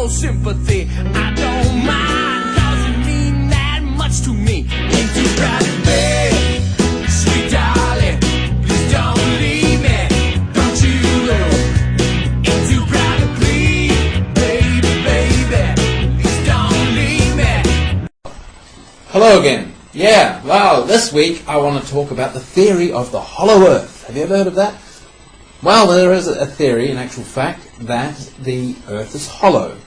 no sympathy. I don't mind, doesn't mean that much to me. Ain't too proud to be, sweet darling, please don't leave me, don't you know? Ain't too proud to plead, baby, baby, please don't leave me. Hello again. Yeah, well, this week I want to talk about the theory of the hollow earth. Have you ever heard of that? Well, there is a theory, in actual fact, that the earth is hollow,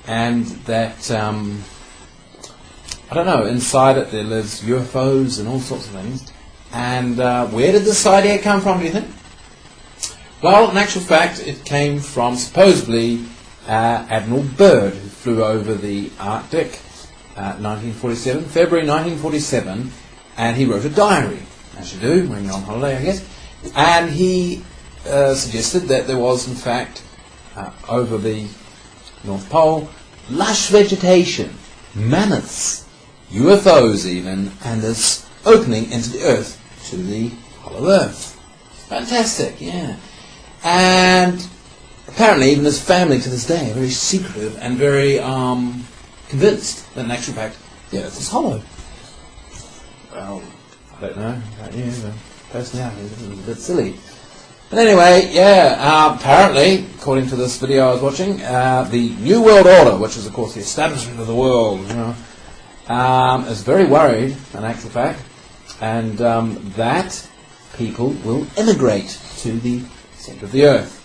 and that, I don't know, inside it there lives UFOs and all sorts of things. And where did this idea come from, do you think? Well, in actual fact, it came from, supposedly, Admiral Byrd, who flew over the Arctic, 1947, February 1947, and he wrote a diary, as you do when you're on holiday, I guess, and he suggested that there was, in fact, over the North Pole, lush vegetation, mammoths, UFOs even, and this opening into the earth to the hollow earth. Fantastic, yeah. And apparently even his family to this day are very secretive and very convinced that in actual fact the earth is hollow. Well, I don't know about you, but personally I think this is a bit silly. But anyway, yeah, apparently, according to this video I was watching, the New World Order, which is of course the establishment of the world, you know, is very worried, in actual fact, and that people will immigrate to the centre of the earth.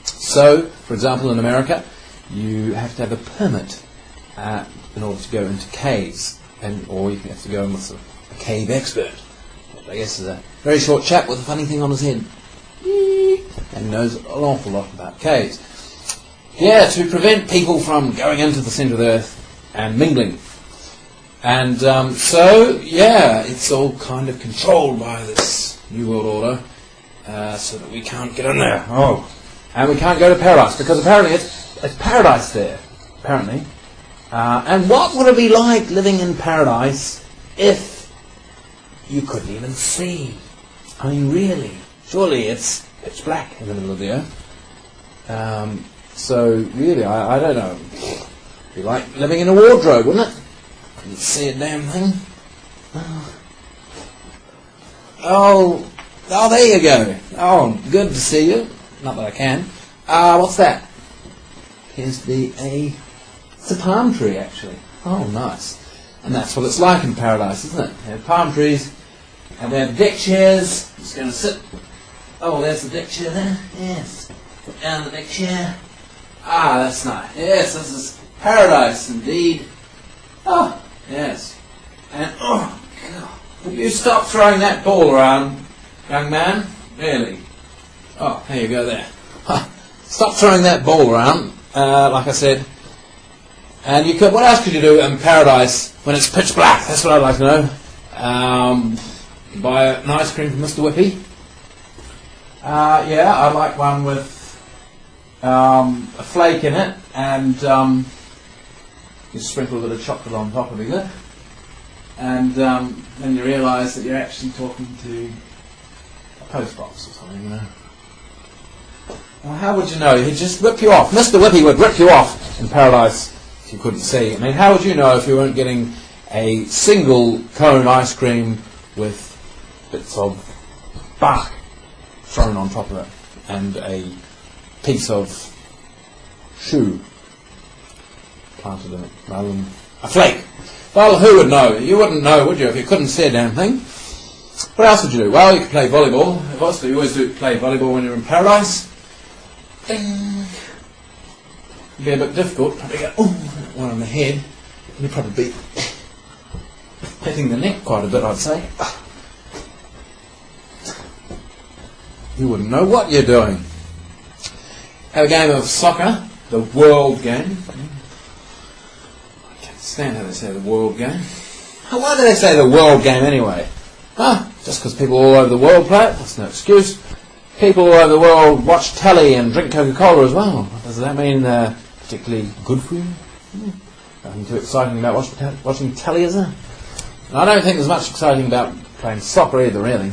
So, for example, in America, you have to have a permit in order to go into caves, or you have to go in with a cave expert. I guess is a very short chap with a funny thing on his head. And he knows an awful lot about caves. Yeah, to prevent people from going into the centre of the earth and mingling. And so, yeah, it's all kind of controlled by this New World Order, so that we can't get in there. Oh, and we can't go to paradise, because apparently it's paradise there, apparently. And what would it be like living in paradise if you couldn't even see? I mean, really? Surely it's pitch black in the middle of the earth. So really, I don't know. It'd be like living in a wardrobe, wouldn't it? Couldn't see a damn thing. Oh, there you go. Oh, good to see you. Not that I can. What's that? Appears to be it's a palm tree, actually. Oh, nice. And that's what it's like in paradise, isn't it? They have palm trees, and they have deck chairs. Just going to sit. Oh, there's the deck chair there. Yes. Put down the deck chair. Ah, that's nice. Yes, this is paradise indeed. Oh, yes. And, oh, God. Will you stop throwing that ball around, young man? Really? Oh, there you go there. Stop throwing that ball around, like I said. And you could, what else could you do in paradise when it's pitch black? That's what I'd like to know. Buy an ice cream from Mr. Whippy. Yeah, I'd like one with a flake in it, and you sprinkle a bit of chocolate on top, would be good. And then you realise that you're actually talking to a post box or something, you know. Well, how would you know? He'd just rip you off. Mr. Whippy would rip you off in paradise if you couldn't see. I mean, how would you know if you weren't getting a single cone ice cream with bits of bark thrown on top of it, and a piece of shoe planted in it, rather than a flake? Well, who would know? You wouldn't know, would you, if you couldn't see a damn thing? What else would you do? Well, you could play volleyball, of course, but you always do play volleyball when you're in paradise. Ding! It'd be a bit difficult, probably get one on the head, and you'd probably be hitting the neck quite a bit, I'd say. You wouldn't know what you're doing. Have a game of soccer, the world game. I can't stand how they say the world game. Why do they say the world game anyway? Just because people all over the world play it? That's no excuse. People all over the world watch telly and drink Coca-Cola as well. Does that mean they're particularly good for you? Nothing too exciting about watching telly, is there? And I don't think there's much exciting about playing soccer either, really.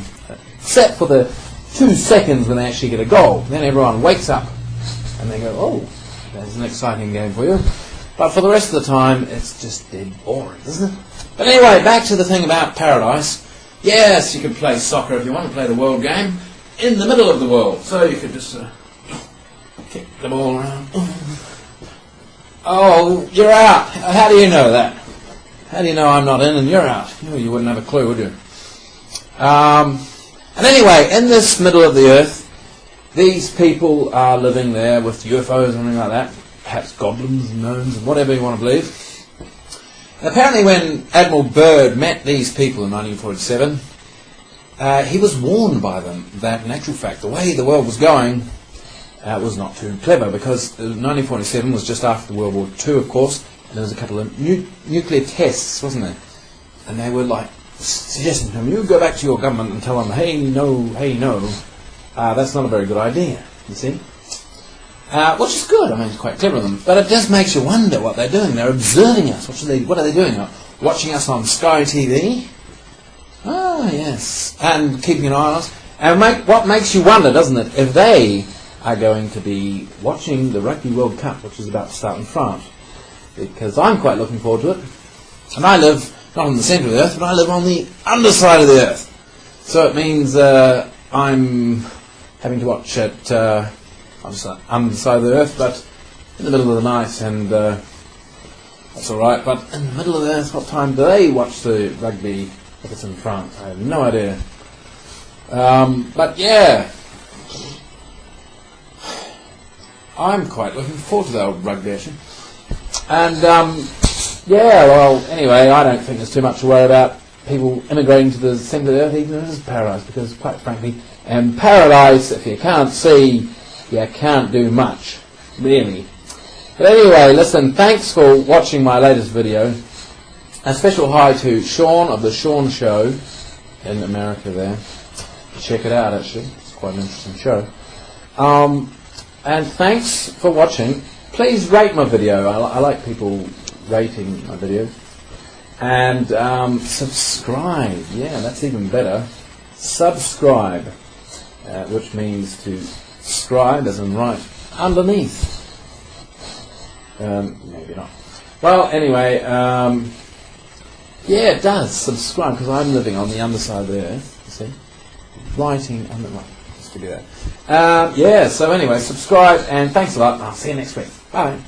Except for the 2 seconds when they actually get a goal. Then everyone wakes up and they go, oh, There's an exciting game for you. But for the rest of the time, it's just dead boring, isn't it? But anyway, back to the thing about paradise. Yes, you could play soccer if you want to play the world game in the middle of the world. So you could just kick the ball around. Oh, you're out. How do you know that? How do you know I'm not in and you're out? You wouldn't have a clue, would you? And anyway, in this middle of the earth, these people are living there with UFOs or something like that. Perhaps goblins and gnomes and whatever you want to believe. And apparently when Admiral Byrd met these people in 1947, he was warned by them that in actual fact the way the world was going was not too clever, because 1947 was just after World War II, of course, and there was a couple of nuclear tests, wasn't there? And they were like suggesting to him, you go back to your government and tell them, hey no, that's not a very good idea, you see. Which is good, I mean, it's quite clever of them, but it just makes you wonder what they're doing. They're observing us. What are they doing? Watching us on Sky TV? Ah, yes, and keeping an eye on us. And what makes you wonder, doesn't it, if they are going to be watching the Rugby World Cup, which is about to start in France, because I'm quite looking forward to it. And I live not in the centre of the earth, but I live on the underside of the earth. So it means I'm having to watch it underside of the earth, but in the middle of the night, and that's alright. But in the middle of the earth, what time do they watch the rugby if it's in France? I have no idea. But yeah, I'm quite looking forward to the old rugby action. And yeah, well, anyway, I don't think there's too much to worry about people immigrating to the centre of the earth, even if it's paradise, because quite frankly, in paradise, if you can't see, you can't do much, really. But anyway, listen, thanks for watching my latest video. A special hi to Sean of The Sean Show in America there. Check it out, actually. It's quite an interesting show. And thanks for watching. Please rate my video. I like people rating my videos. And subscribe. Yeah, that's even better. Subscribe, which means to scribe, as in write, underneath. Maybe not. Well, anyway, yeah, it does. Subscribe, because I'm living on the underside of the earth, you see. Writing under, right, just to do that. Yeah, so anyway, subscribe, and thanks a lot. I'll see you next week. Bye.